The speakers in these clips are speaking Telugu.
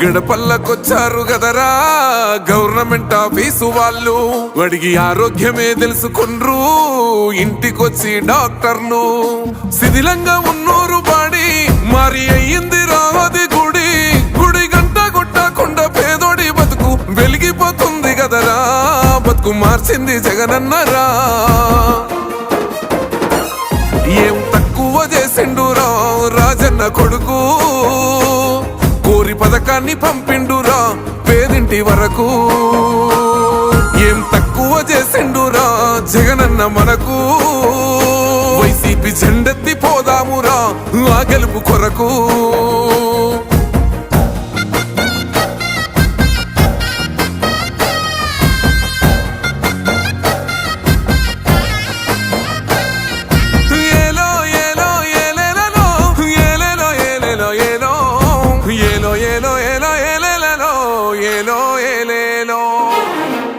గడపల్లకొచ్చారు గదరా గవర్నమెంట్ ఆఫీసు వాళ్ళు, అడిగి ఆరోగ్యమే తెలుసుకుండ్రు ఇంటికొచ్చి డాక్టర్లు. శిథిలంగా ఉన్నూరు బాడి మరి అయ్యింది రాది గుడి, గుడి గంట కొట్టకుండా పేదోడి బతుకు వెలిగిపోతుంది గదరా, బతుకు మార్చింది జగనన్నరా. ఏం తక్కువ చేసిండురా రాజన్న కొడుకు, కోరి పథకాన్ని పంపిండురా పేదింటి వరకు. ఏం తక్కువ చేసిండురా జగనన్న మనకు, వైసీపీ జెండెత్తి పోదామురా ఆ గెలుపు కొరకు.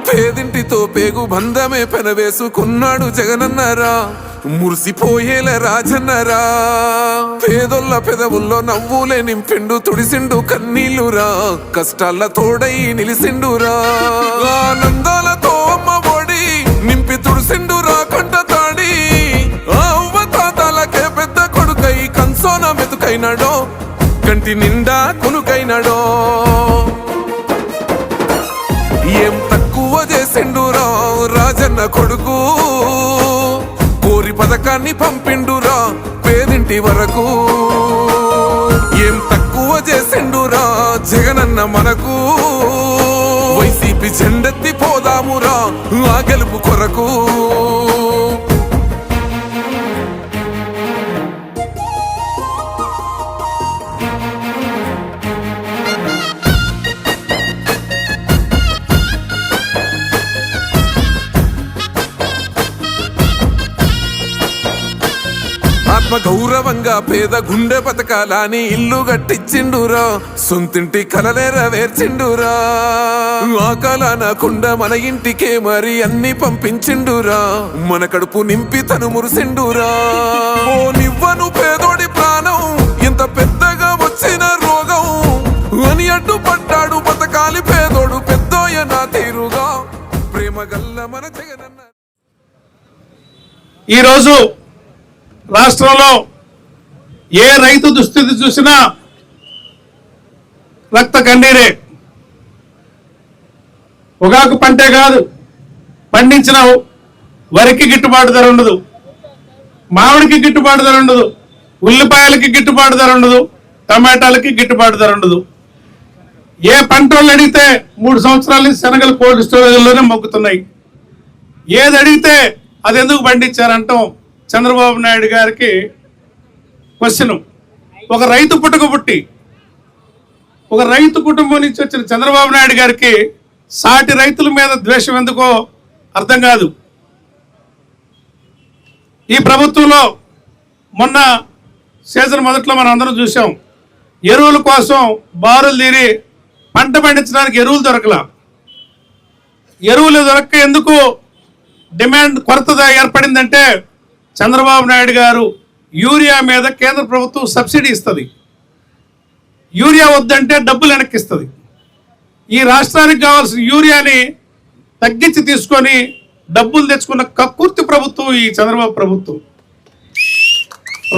పేదింటితో పేగు బంధమే పెనవేసుకున్నాడు జగనన్నరా, మురిసిపోయేల రాజన్నరా. పేదొల్ల పెదవుల్లో నవ్వులే నింపిండు తుడిసిండు కన్నీళ్లురా, కష్టాల తోడై నిలిసిండురా. ఆనందాలతో అమ్మ ఒడి నింపి తుడిసిండురా కంట తాడి, అవ్వ తాతలకే పెద్ద కొడుకై కంసోన మెతుకైనాడో, కంటి నిండా కునుకైనాడో. ఏం తక్కువ చేసిండురా రాజన్న కొడుకు, కోరి పథకాన్ని పంపిండురా పేదింటి వరకు. ఏం తక్కువ చేసిండురా జగనన్న మనకు, వైసీపీ జెండెత్తి పోదామురా ఆ గెలుపు కొరకు. ఆత్మ గౌరవంగా పేద గుండె బతకాలని ఇల్లు కట్టించిండురా, సొంతింటి కలనేరవేర్చిండురా. ఆ కలనకుండా మన ఇంటికే మరి అన్ని పంపించిండురా, మన కడుపు నింపి తను మురిసిండురా. ఓ నివ్వను పేదోడి ప్రాణం ఎంత పెద్దగా వచ్చిన రోగం అని అడ్డుపడ్డాడు బతకాలి పేదోడు పెద్దోయ నా తీరుగా, ప్రేమ గల్ల మన జగనన్న. ఈరోజు రాష్ట్రంలో ఏ రైతు దుస్థితి చూసినా రక్త కన్నీరే. పొగాకు పంటే కాదు, పండించిన వరికి గిట్టుబాటు ధర ఉండదు, మామిడికి గిట్టుబాటు ధర ఉండదు, ఉల్లిపాయలకి గిట్టుబాటు ధర ఉండదు, టమాటాలకి గిట్టుబాటు ధర ఉండదు. ఏ పంటలు అడిగితే 3 సంవత్సరాల నుంచి శనగలు కోల్డ్ స్టోరేజ్లోనే మొక్కుతున్నాయి. ఏది అడిగితే అది ఎందుకు పండించారంటాం చంద్రబాబు నాయుడు గారికి క్వశ్చన్. ఒక రైతు పుట్టుక పుట్టి ఒక రైతు కుటుంబం నుంచి వచ్చిన చంద్రబాబు నాయుడు గారికి సాటి రైతుల మీద ద్వేషం ఎందుకో అర్థం కాదు. ఈ ప్రభుత్వంలో మొన్న సీజన్ మొదట్లో మనం అందరం చూసాం, ఎరువుల కోసం బారులు తీరి పంట పండించడానికి ఎరువులు దొరకలా. ఎరువులు దొరక్క ఎందుకు డిమాండ్ కొరత ఏర్పడిందంటే చంద్రబాబు నాయుడు గారు యూరియా మీద కేంద్ర ప్రభుత్వం సబ్సిడీ ఇస్తుంది, యూరియా వద్దంటే డబ్బులు వెనక్కిస్తుంది. ఈ రాష్ట్రానికి కావాల్సిన యూరియాని తగ్గించి తీసుకొని డబ్బులు తెచ్చుకున్న కక్కుర్తి ప్రభుత్వం ఈ చంద్రబాబు ప్రభుత్వం.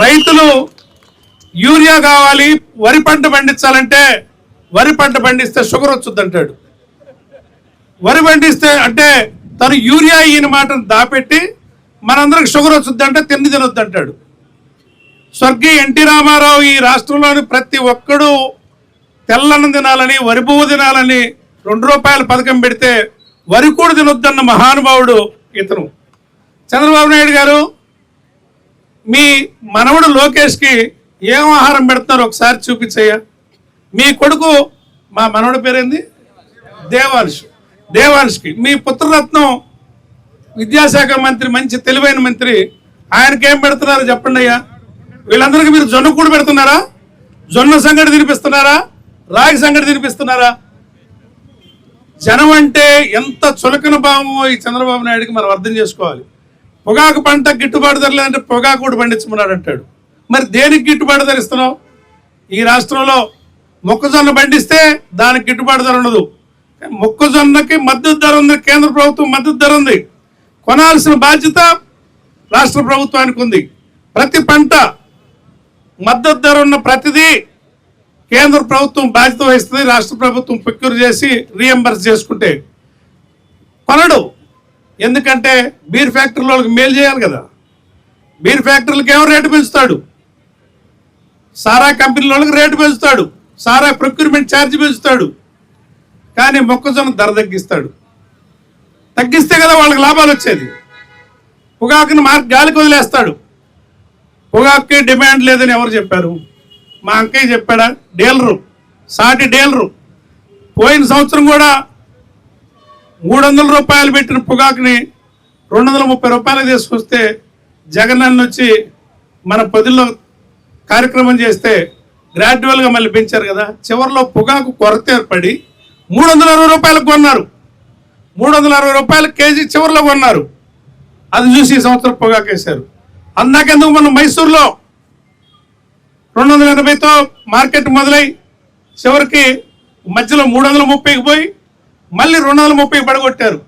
రైతులు యూరియా కావాలి, వరి పంట పండించాలంటే వరి పంట పండిస్తే షుగర్ వచ్చుద్దంటాడు. వరి పండిస్తే అంటే తను యూరియా ఈయన మాటను దాపెట్టి మనందరికి షుగర్ వచ్చుద్దంటే తిండి తినొద్దంటాడు. స్వర్గీయ ఎన్టీ రామారావు ఈ రాష్ట్రంలోని ప్రతి ఒక్కడు తెల్లన్నం తినాలని, వరి పువ్వు తినాలని ₹2 పథకం పెడితే వరి కూడా తినొద్దన్న మహానుభావుడు ఇతను. చంద్రబాబు నాయుడు గారు మీ మనవడు లోకేష్కి ఏం ఆహారం పెడుతున్నారో ఒకసారి చూపించయ్యా. మీ కొడుకు, మా మనవడి పేరేంది, దేవాంష్కి మీ పుత్రరత్నం విద్యాశాఖ మంత్రి, మంచి తెలివైన మంత్రి, ఆయనకేం పెడుతున్నారో చెప్పండి అయ్యా. వీళ్ళందరికీ మీరు జొన్న కూడా పెడుతున్నారా? జొన్న సంగటి తినిపిస్తున్నారా? రాగి సంగటి తినిపిస్తున్నారా? జనం అంటే ఎంత చులకన భావమో ఈ చంద్రబాబు నాయుడికి మనం అర్థం చేసుకోవాలి. పొగాకు పంట గిట్టుబాటు ధర లేదంటే పొగాకు కూడా పండించమన్నాడు అంటాడు. మరి దేనికి గిట్టుబాటు ధర ఇస్తున్నావు? ఈ రాష్ట్రంలో మొక్కజొన్న పండిస్తే దానికి గిట్టుబాటు ధర ఉండదు. మొక్కజొన్నకి మద్దతు ధర ఉంది, కేంద్ర ప్రభుత్వం మద్దతు ధర ఉంది. కొనాల్సిన బాధ్యత రాష్ట్ర ప్రభుత్వానికి ఉంది. ప్రతి పంట మద్దతు ధర ఉన్న ప్రతిదీ కేంద్ర ప్రభుత్వం బాధ్యత వహిస్తుంది. రాష్ట్ర ప్రభుత్వం ప్రొక్యూర్ చేసి రీఎంబర్స్ చేసుకుంటే కొనడు. ఎందుకంటే బీర్ ఫ్యాక్టరీల వాళ్ళకి మేలు చేయాలి కదా. బీర్ ఫ్యాక్టరీలకు ఏమో రేటు పెంచుతాడు, సారా కంపెనీల వాళ్ళకి రేటు పెంచుతాడు, సారా ప్రొక్యూర్మెంట్ ఛార్జ్ పెంచుతాడు. కానీ మొక్కజొన్న ధర తగ్గిస్తే కదా వాళ్ళకి లాభాలు వచ్చేది. పొగాకుని గాలికి వదిలేస్తాడు. పొగాకుకి డిమాండ్ లేదని ఎవరు చెప్పారు? మా అంకయ్య చెప్పాడా? డీలరు, సాటి డీలరు. పోయిన సంవత్సరం కూడా 300 రూపాయలు పెట్టిన పొగాకుని 230 రూపాయలు తీసుకొస్తే జగన్ అన్న వచ్చి మన పొదిలో కార్యక్రమం చేస్తే గ్రాడ్యువల్గా మళ్ళీ పెంచారు కదా. చివరిలో పొగాకు కొరత ఏర్పడి 360 రూపాయలకు కొన్నారు. 360 రూపాయల కేజీ చివరిలో కొన్నారు. అది చూసి ఈ సంవత్సరం పొగాకు వేశారు. అందాకెందుకు మనం మైసూరులో 280తో మార్కెట్ మొదలై చివరికి మధ్యలో 330కి పోయి మళ్ళీ 230 పడగొట్టారు.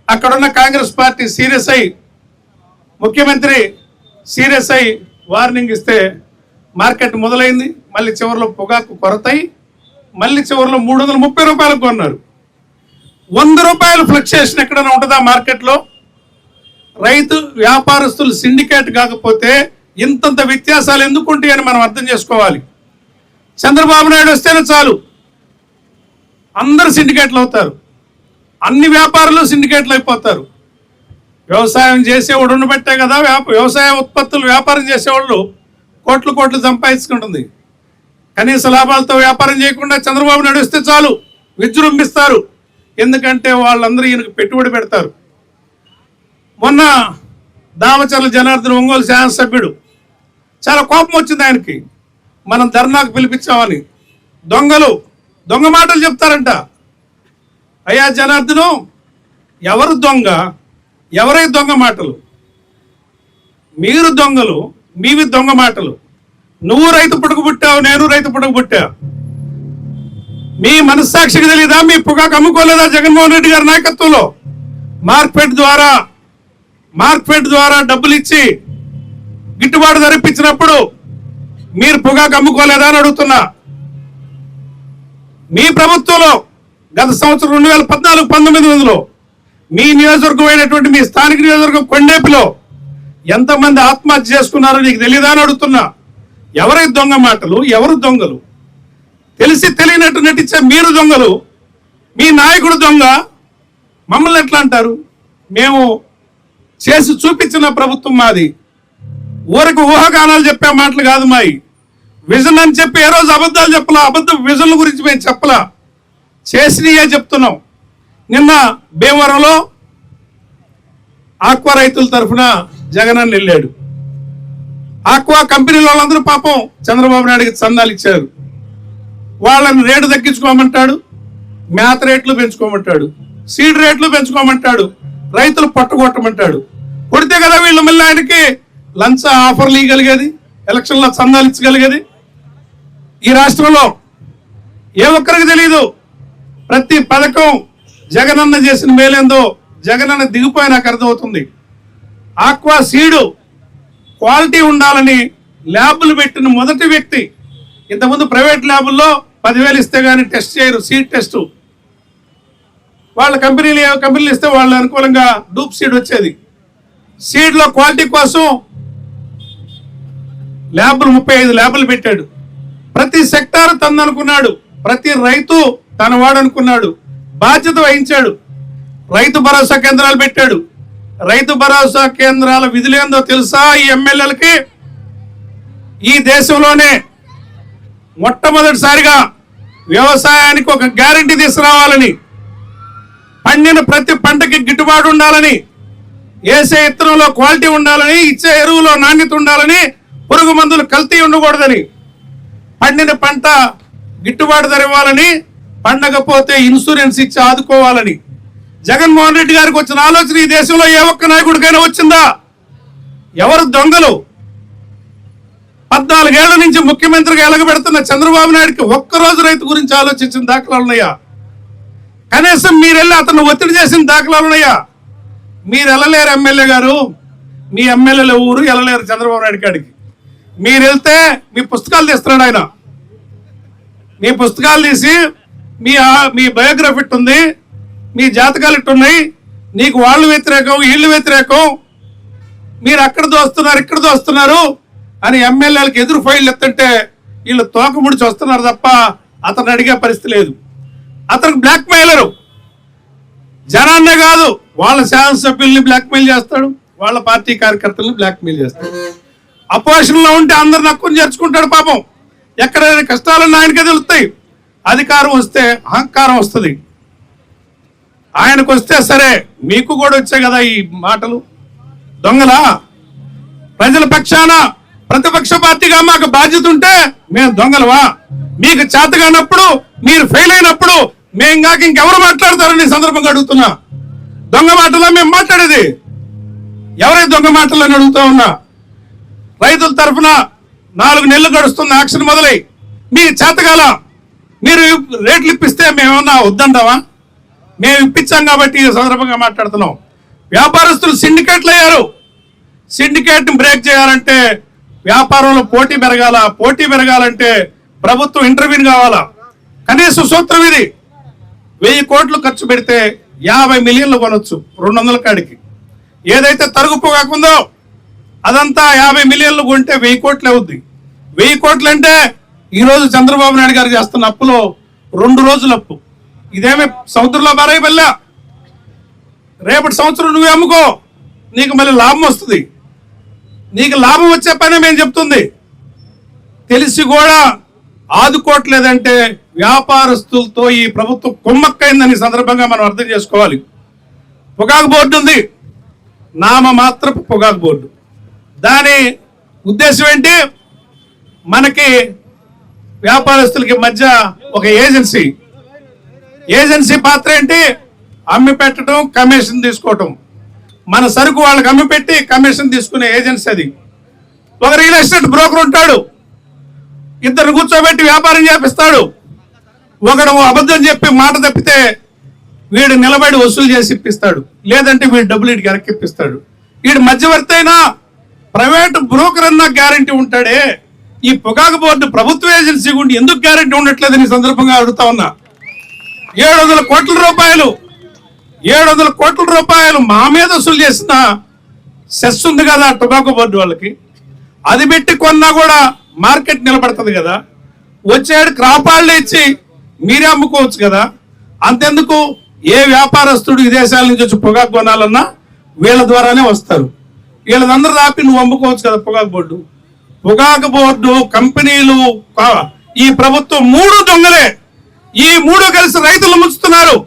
అక్కడున్న కాంగ్రెస్ పార్టీ సీరియస్ అయి, ముఖ్యమంత్రి సీరియస్ అయి వార్నింగ్ ఇస్తే మార్కెట్ మొదలైంది. మళ్ళీ చివరిలో పొగాకు కొరతై మళ్ళీ చివరిలో 330 రూపాయలకు కొన్నారు. 100 రూపాయలు ఫ్లక్చుయేషన్ ఎక్కడైనా ఉంటుందా మార్కెట్లో? రైతు వ్యాపారస్తులు సిండికేట్ కాకపోతే ఇంతంత వ్యత్యాసాలు ఎందుకు ఉంటాయని మనం అర్థం చేసుకోవాలి. చంద్రబాబు నాయుడు వస్తేనే చాలు అందరు సిండికేట్లు అవుతారు, అన్ని వ్యాపారులు సిండికేట్లు అయిపోతారు. వ్యవసాయం చేసేవాడు ఉండబట్టే కదా వ్యవసాయ ఉత్పత్తులు వ్యాపారం చేసేవాళ్ళు కోట్లు సంపాదించుకుంటుంది. కనీస లాభాలతో వ్యాపారం చేయకుండా చంద్రబాబు నాయుడు వస్తే చాలు విజృంభిస్తారు. ఎందుకంటే వాళ్ళందరూ ఈయనకు పెట్టుబడి పెడతారు. మొన్న దామచర్ల జనార్దన్ ఒంగోలు శాసనసభ్యుడు చాలా కోపం వచ్చింది ఆయనకి. మనం ధర్నాకు పిలిపించామని. దొంగ మాటలు చెప్తారంట. అయ్యా జనార్దను, ఎవరు దొంగ? ఎవరై దొంగ మాటలు? మీరు దొంగలు, మీవి దొంగ మాటలు. నువ్వు రైతు పుట్టుకు పుట్టావు, నేను రైతు పుట్టుకు పుట్టా. మీ మనస్సాక్షికి తెలీదా? మీ పొగాకు అమ్ముకోలేదా జగన్మోహన్ రెడ్డి గారి నాయకత్వంలో? మార్కెట్ ద్వారా డబ్బులు ఇచ్చి గిట్టుబాటు ధర ఇప్పించినప్పుడు మీరు పొగాకు అమ్ముకోలేదా అని అడుగుతున్నా. మీ ప్రభుత్వంలో గత సంవత్సరం 2014-19లో మీ నియోజకవర్గం అయినటువంటి మీ స్థానిక నియోజకవర్గం కొండేపిలో ఎంతమంది ఆత్మహత్య చేసుకున్నారో నీకు తెలియదా అని అడుగుతున్నా. ఎవరై దొంగ మాటలు? ఎవరు దొంగలు? తెలిసి తెలియనట్టు నటించే మీరు దొంగలు, మీ నాయకుడు దొంగ. మమ్మల్ని ఎట్లా అంటారు? మేము చేసి చూపించిన ప్రభుత్వం మాది. ఊరికి ఊహాగానాలు చెప్పే మాటలు కాదు మాయి. విజన్ అని చెప్పి ఏ రోజు అబద్ధాలు చెప్పలా. విజన్ గురించి మేము చెప్పలా, చేసినయే చెప్తున్నాం. నిన్న భీమవరంలో ఆక్వా రైతుల తరఫున జగనన్న వెళ్ళాడు. ఆక్వా కంపెనీల వాళ్ళందరూ పాపం చంద్రబాబు నాయుడికి చందాలు ఇచ్చారు. వాళ్ళని రేటు తగ్గించుకోమంటాడు, మేత రేట్లు పెంచుకోమంటాడు, సీడ్ రేట్లు పెంచుకోమంటాడు, రైతులు పట్టుకొట్టమంటాడు. కొడితే కదా వీళ్ళు మళ్ళీ ఆయనకి లంచ్ ఆఫర్లు ఇవ్వగలిగేది, ఎలక్షన్లో చందాలు ఇచ్చగలిగేది. ఈ రాష్ట్రంలో ఏ ఒక్కరికి తెలియదు. ప్రతి పథకం జగనన్న చేసిన మేలేందో జగనన్న దిగిపోయి నాకు అర్థమవుతుంది. ఆక్వా సీడు క్వాలిటీ ఉండాలని ల్యాబులు పెట్టిన మొదటి వ్యక్తి. ఇంతకుముందు ప్రైవేట్ ల్యాబుల్లో 10,000 ఇస్తే కానీ టెస్ట్ చేయరు, సీడ్ టెస్ట్. వాళ్ళ కంపెనీలు ఇస్తే వాళ్ళ అనుకూలంగా డూప్ సీడ్ వచ్చేది. సీడ్లో క్వాలిటీ కోసం ల్యాబులు 35 ల్యాబులు పెట్టాడు. ప్రతి సెక్టార్ తననుకున్నాడు, ప్రతి రైతు తన వాడు అనుకున్నాడు, బాధ్యత వహించాడు. రైతు భరోసా కేంద్రాలు పెట్టాడు. రైతు భరోసా కేంద్రాల విధులేందో తెలుసా ఈ ఎమ్మెల్యేలకి? ఈ దేశంలోనే మొట్టమొదటిసారిగా వ్యవసాయానికి ఒక గ్యారంటీ తీసుకురావాలని, పండిన ప్రతి పంటకి గిట్టుబాటు ఉండాలని, వేసే ఇత్తనంలో క్వాలిటీ ఉండాలని, ఇచ్చే ఎరువులో నాణ్యత ఉండాలని, పురుగు మందులు కల్తీ ఉండకూడదని, పండిన పంట గిట్టుబాటు ధర ఇవ్వాలని, పండకపోతే ఇన్సూరెన్స్ ఇచ్చి ఆదుకోవాలని జగన్మోహన్ రెడ్డి గారికి వచ్చిన ఆలోచన ఈ దేశంలో ఏ ఒక్క నాయకుడికైనా వచ్చిందా? ఎవరు దొంగలు? 14 ఏళ్ల నుంచి ముఖ్యమంత్రిగా ఎలగబెడుతున్న చంద్రబాబు నాయుడికి ఒక్కరోజు రైతు గురించి ఆలోచించిన దాఖలాలు ఉన్నాయా? కనీసం మీరు వెళ్ళి అతను ఒత్తిడి చేసిన దాఖలాలు ఉన్నాయా? మీరు వెళ్ళలేరు ఎమ్మెల్యే గారు, మీ ఎమ్మెల్యేల ఊరు వెళ్ళలేరు చంద్రబాబు నాయుడు కాడికి. మీరు వెళ్తే మీ పుస్తకాలు తీస్తున్నాడు ఆయన. మీ పుస్తకాలు తీసి మీ బయోగ్రఫీ ఇట్టు ఉంది, మీ జాతకాలు ఇట్టున్నాయి, నీకు వాళ్ళు వ్యతిరేకం వీళ్ళు వ్యతిరేకం, మీరు అక్కడ దోస్తున్నారు ఇక్కడ దోస్తున్నారు అని ఎమ్మెల్యేలకు ఎదురు ఫైళ్ళు ఎత్తుంటే వీళ్ళు తోకముడిచి వస్తున్నారు తప్ప అతను అడిగే పరిస్థితి లేదు. అతనికి బ్లాక్ మెయిలరు, జనాన్నే కాదు వాళ్ళ శాసనసభ్యుల్ని బ్లాక్మెయిల్ చేస్తాడు, వాళ్ళ పార్టీ కార్యకర్తలను బ్లాక్మెయిల్ చేస్తాడు. అపోజిషన్ లో ఉంటే అందరు నక్కుని చేర్చుకుంటాడు పాపం. ఎక్కడైనా కష్టాలన్నీ ఆయనకే తెలుస్తాయి. అధికారం వస్తే అహంకారం వస్తుంది. ఆయనకు వస్తే సరే, మీకు కూడా వచ్చాయి కదా ఈ మాటలు. దొంగలా ప్రజల పక్షాన ప్రతిపక్ష పార్టీగా మాకు బాధ్యత ఉంటే మేము దొంగలవా? మీకు చేతగానప్పుడు మీరు ఫెయిల్ అయినప్పుడు మేము కాక ఇంకెవరు మాట్లాడతారని సందర్భంగా అడుగుతున్నా. దొంగ మాటలా మేము మాట్లాడేది? ఎవరై దొంగ మాటలని అడుగుతా ఉన్నా. రైతుల తరఫున 4 నెలలు గడుస్తున్న యాక్షన్ మొదలై మీ చేతగాల మీరు రేట్లు ఇప్పిస్తే మేమన్నా వద్దంటావా? మేము ఇప్పించాం కాబట్టి ఈ సందర్భంగా మాట్లాడుతున్నాం. వ్యాపారస్తులు సిండికేట్లు అయ్యారు. సిండికేట్ బ్రేక్ చేయాలంటే వ్యాపారంలో పోటీ పెరగాల. పోటీ పెరగాలంటే ప్రభుత్వం ఇంటర్వ్యూన్ కావాలా. కనీస సూత్రం ఇది. 1000 కోట్లు ఖర్చు పెడితే 50 మిలియన్లు కొనొచ్చు 200 కాడికి. ఏదైతే తరుగు పోగాకుందో అదంతా 50 మిలియన్లు కొంటే 1000 కోట్లు అవుద్ది. 1000 కోట్లు అంటే ఈరోజు చంద్రబాబు నాయుడు గారు చేస్తున్న అప్పులో 2 రోజుల అప్పు. ఇదేమి సముద్రంలో బారైపోల్లా. రేపటి సంవత్సరం నువ్వే అమ్ముకో, నీకు మళ్ళీ లాభం వస్తుంది. నీకు లాభం వచ్చే పనే మేము చెప్తుంది. తెలిసి కూడా ఆదుకోవట్లేదంటే వ్యాపారస్తులతో ఈ ప్రభుత్వం కుమ్మక్కైందని సందర్భంగా మనం అర్థం చేసుకోవాలి. పొగాకు బోర్డు ఉంది, నామ మాత్రపు పొగాకు బోర్డు. దాని ఉద్దేశం ఏంటి? మనకి వ్యాపారస్తులకి మధ్య ఒక ఏజెన్సీ పాత్ర ఏంటి? అమ్మి పెట్టడం, కమిషన్ తీసుకోవటం. మన సరుకు వాళ్ళకి అమ్మి పెట్టి కమిషన్ తీసుకునే ఏజెన్సీ అది. ఒక రియల్ ఎస్టేట్ బ్రోకర్ ఉంటాడు, 2 కూర్చోబెట్టి వ్యాపారం చేపిస్తాడు. ఒకడు అబద్ధం చెప్పి మాట తప్పితే వీడు నిలబడి వసూలు చేసి ఇప్పిస్తాడు, లేదంటే వీడు డబ్బులు వీడికి వెనక్కి ఇప్పిస్తాడు. వీడు మధ్యవర్తి అయినా ప్రైవేట్ బ్రోకర్ అన్న గ్యారంటీ ఉంటాడే. ఈ పొగాకు బోర్డు ప్రభుత్వ ఏజెన్సీ గుండి ఎందుకు గ్యారంటీ ఉండట్లేదని సందర్భంగా అడుగుతా ఉన్నా. 700 కోట్ల రూపాయలు మా మీద వసూలు చేసిన సెస్ ఉంది కదా టొబాకో బోర్డు వాళ్ళకి. అది పెట్టి కొన్నా కూడా మార్కెట్ నిలబడుతుంది కదా. వచ్చేడు క్రాపాళ్ళు ఇచ్చి మీరే అమ్ముకోవచ్చు కదా. అంతెందుకు, ఏ వ్యాపారస్తుడు విదేశాల నుంచి వచ్చి పొగాకు కొనాలన్నా వీళ్ళ ద్వారానే వస్తారు. వీళ్ళందరూ రాపి నువ్వు అమ్ముకోవచ్చు కదా పొగాకు బోర్డు కంపెనీలు, ఈ ప్రభుత్వం 3 దొంగలే. ఈ 3 కలిసి రైతులు ముంచుతున్నారు.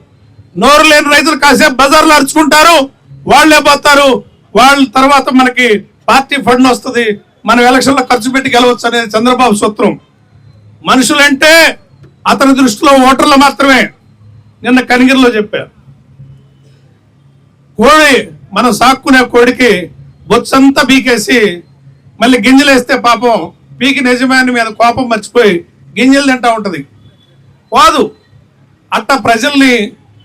నోరు లేని రైతులు కాసేపు బజార్లో అరుచుకుంటారు, వాళ్లే పోతారు. వాళ్ళ తర్వాత మనకి పార్టీ ఫండ్ వస్తుంది, మనం ఎలక్షన్లో ఖర్చు పెట్టి గెలవచ్చు అనేది చంద్రబాబు సూత్రం. మనుషులంటే అతని దృష్టిలో ఓటర్లు మాత్రమే. నిన్న కనిగిరిలో చెప్పారు, కోడి మనం సాక్కునే కోడికి బొచ్చంతా పీకేసి మళ్ళీ గింజలు వేస్తే పాపం పీకిన యజమాని మీద కోపం మర్చిపోయి గింజలు తింటా ఉంటది, పోదు. అట్ట ప్రజల్ని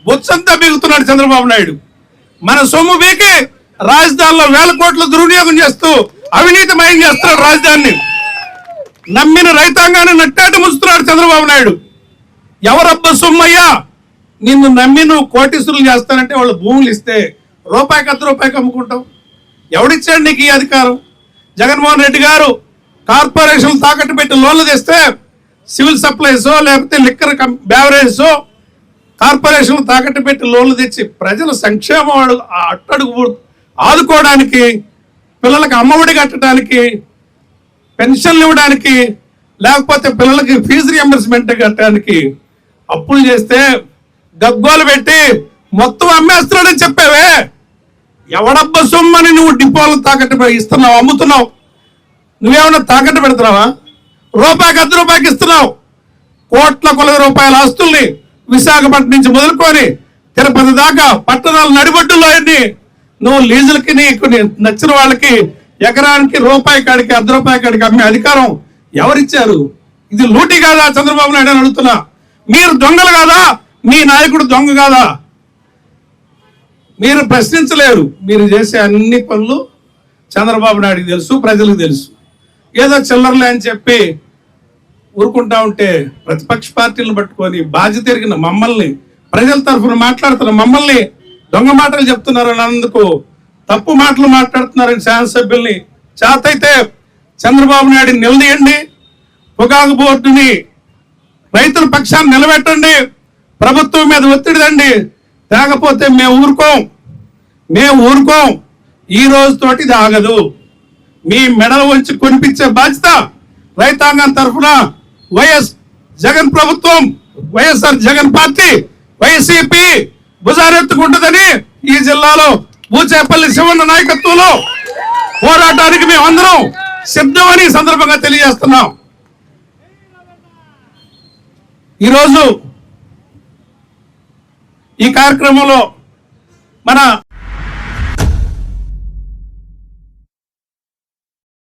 బొచ్చంతా పీకుతున్నాడు చంద్రబాబు నాయుడు. మన సొమ్ము పీకి రాజధానిలో 1000 కోట్లు దుర్వినియోగం చేస్తూ అవినీతిమయం చేస్తున్నాడు. రాజధానిని నమ్మిన రైతాంగాన్ని నట్టాటి ముంచుతున్నాడు చంద్రబాబు నాయుడు. ఎవరబ్బ సొమ్మయ్యా? నిన్ను నమ్మి నువ్వు కోటీశ్వరులు చేస్తానంటే వాళ్ళు భూములు ఇస్తే రూపాయికి 10 రూపాయికి అమ్ముకుంటావు. ఎవడిచ్చాడు నీకు ఈ అధికారం? జగన్మోహన్ రెడ్డి గారు కార్పొరేషన్లు తాకట్టు పెట్టి లోన్లు తెస్తే సివిల్ సప్లైసో లేకపోతే లిక్కర్ బ్యావరేజో కార్పొరేషన్లు తాకట్టు పెట్టి లోన్లు తెచ్చి ప్రజల సంక్షేమం అట్టడుగు ఆదుకోవడానికి, పిల్లలకి అమ్మఒడి కట్టడానికి, పెన్షన్లు ఇవ్వడానికి, లేకపోతే పిల్లలకి ఫీజు రియంబర్స్మెంట్ కట్టడానికి అప్పులు చేస్తే గగ్గోలు పెట్టి మొత్తం అమ్మేస్తున్నాడని చెప్పావే. ఎవడబ్బ సొమ్మని నువ్వు డిపోలు తాకట్టు ఇస్తున్నావు, అమ్ముతున్నావు. నువ్వేమన్నా తాకట్టు పెడుతున్నావా? రూపాయికి 10 రూపాయకి ఇస్తున్నావు. కోట్ల కొలది రూపాయల ఆస్తుల్ని విశాఖపట్నం నుంచి మొదలుకొని తిరుపతి దాకా పట్టణాల నడిబొడ్డులో అన్ని నువ్వు లీజులకి నీకు నచ్చిన వాళ్ళకి ఎకరానికి రూపాయి కాడికి ₹1 కాడికి అమ్మే అధికారం ఎవరిచ్చారు? ఇది లూటీ కాదా చంద్రబాబు నాయుడు అని అడుగుతున్నా. మీరు దొంగలు కాదా? మీ నాయకుడు దొంగ కాదా? మీరు ప్రశ్నించలేరు. మీరు చేసే అన్ని పనులు చంద్రబాబు నాయుడుకి తెలుసు, ప్రజలకు తెలుసు. ఏదో చిల్లరలే అని చెప్పి ఊరుకుంటా ఉంటే ప్రతిపక్ష పార్టీలను పట్టుకొని బాధ్యత ఎరిగిన మమ్మల్ని, ప్రజల తరఫున మాట్లాడుతున్న మమ్మల్ని దొంగ మాటలు చెప్తున్నారు అన్నందుకు, తప్పు మాటలు మాట్లాడుతున్నారని శాసనసభ్యుల్ని చేతైతే చంద్రబాబు నాయుడిని నిలదీయండి, పొగాకు బోర్డుని రైతుల పక్షాన్ని నిలబెట్టండి, ప్రభుత్వం మీద ఒత్తిడి తండి. లేకపోతే మేము ఊరుకోం. ఈ రోజుతోటి ఇది ఆగదు. మీ మెడలు వంచి కొనిపించే బాధ్యత రైతాంగం తరఫున వైఎస్ జగన్ ప్రభుత్వం, వైఎస్ఆర్ జగన్ పార్టీ, వైసీపీ భుజారెత్తుకుంటుందని ఈ జిల్లాలో బూచేపల్లి శివన్న నాయకత్వంలో పోరాటానికి మేమందరం సిద్ధమని సందర్భంగా తెలియజేస్తున్నాం. ఈరోజు ఈ కార్యక్రమంలో మన